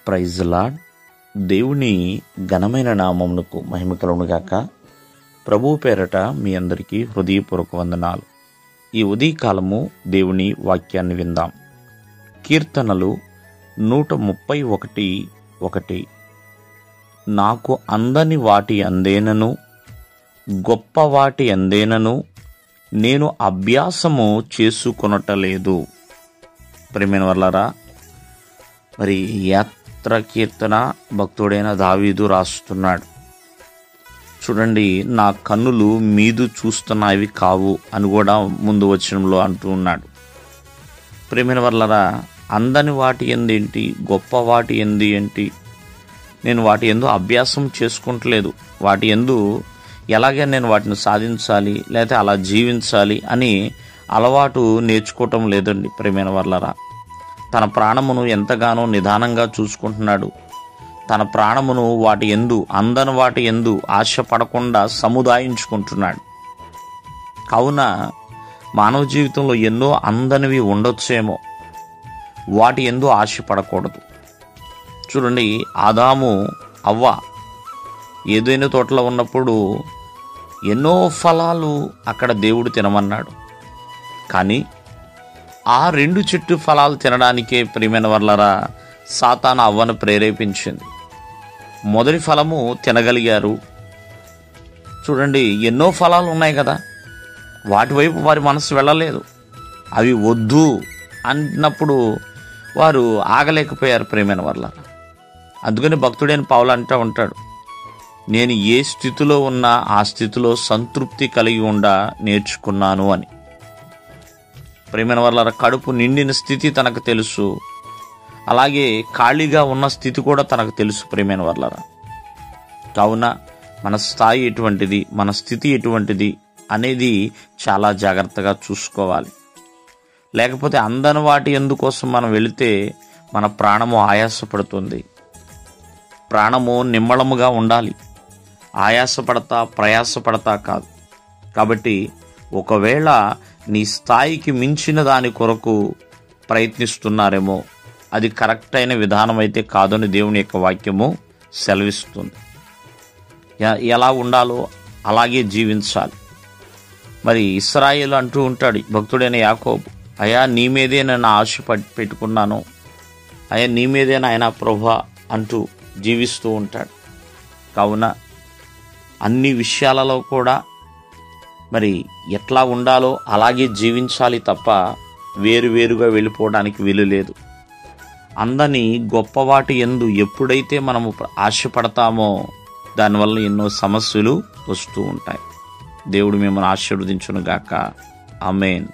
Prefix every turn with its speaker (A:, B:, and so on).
A: Praise lord. దేవుని ఘనమైన నామమునకు మహిమ కలుగునుగాక. ప్రభువు పేరట మీ అందరికీ హృదయపూర్వక వందనాలు. ఈ ఉదయకాలము దేవుని వాక్యాన్ని విందాం. కీర్తనలు 131:1. నాకు అందని వాటి అందేనను, గొప్ప వాటి అందేనను నేను అభ్యాసము చేసుకొనటలేదు. ప్రియమైన వర్లారా, మరి యాత్ర కీర్తన భక్తుడైన దావీదు రాస్తున్నాడు. చూడండి, నా కన్నులు మీదు చూస్తున్నవి కావు అని కూడా ముందు వచనంలో అంటూ ఉన్నాడు. ప్రియమైన వర్లారా, అందని వాటి ఎందేంటి, గొప్ప వాటి ఎందు ఏంటి? నేను వాటి ఎందు అభ్యాసం చేసుకుంటలేదు. వాటి ఎందు ఎలాగే నేను వాటిని సాధించాలి లేకపోతే అలా జీవించాలి అని అలవాటు నేర్చుకోవటం లేదండి. ప్రియమైన వర్లారా, తన ప్రాణమును ఎంతగానో నిదానంగా చూసుకుంటున్నాడు. తన ప్రాణమును వాటి ఎందు, అందని వాటి ఎందు ఆశపడకుండా సముదాయించుకుంటున్నాడు. కావున మానవ జీవితంలో ఎన్నో అందనివి ఉండొచ్చేమో, వాటి ఎందు ఆశపడకూడదు. చూడండి, ఆదాము అవ్వ ఏదైనా తోటలో ఉన్నప్పుడు ఎన్నో ఫలాలు అక్కడ దేవుడు తినమన్నాడు. కానీ ఆ 2 చెట్టు ఫలాలు తినడానికే ప్రియమైన వర్లారా సాతాను అవ్వను ప్రేరేపించింది. మొదటి ఫలము తినగలిగారు. చూడండి, ఎన్నో ఫలాలు ఉన్నాయి కదా, వాటి వైపు వారి మనసు వెళ్ళలేదు. అవి వద్దు అన్నప్పుడు వారు ఆగలేకపోయారు. ప్రియమైన వర్లారా, అందుకని భక్తుడైన పౌలు అంటూ ఉంటాడు, నేను ఏ స్థితిలో ఉన్నా ఆ స్థితిలో సంతృప్తి కలిగి నేర్చుకున్నాను అని. ప్రియమైన వర్లారా, కడుపు నిండిన స్థితి తనకు తెలుసు, అలాగే ఖాళీగా ఉన్న స్థితి కూడా తనకు తెలుసు. ప్రియమైన వర్లారా, కావున మన స్థాయి ఎటువంటిది, మన స్థితి ఎటువంటిది అనేది చాలా జాగ్రత్తగా చూసుకోవాలి. లేకపోతే అందని వాటి ఎందుకోసం మనం వెళితే మన ప్రాణము ఆయాసపడుతుంది. ప్రాణము నిమ్మళముగా ఉండాలి, ఆయాసపడతా ప్రయాసపడతా కాదు. కాబట్టి ఒకవేళ నీ స్థాయికి మించిన దాని కొరకు ప్రయత్నిస్తున్నారేమో, అది కరెక్ట్ అయిన విధానం అయితే కాదని దేవుని యొక్క వాక్యము సెలవిస్తుంది. ఎలా ఉండాలో అలాగే జీవించాలి. మరి ఇశ్రాయేలు అంటూ ఉంటాడు భక్తుడైన యాకోబు, అయ్యా నీ మీదే నేను ఆశ పెట్టుకున్నాను, అయ్యా నీ మీదే నాయనా ప్రభువా అంటూ జీవిస్తూ ఉంటాడు. కావున అన్ని విషయాలలో కూడా మరి ఎట్లా ఉండాలో అలాగే జీవించాలి తప్ప వేరువేరుగా వెళ్ళిపోవడానికి వీలు లేదు. అందని గొప్పవాటి యందు ఎప్పుడైతే మనము ఆశపడతామో దానివల్ల ఎన్నో సమస్యలు వస్తూ ఉంటాయి. దేవుడు మిమ్మల్ని ఆశీర్వదించును గాక. ఆమేన్.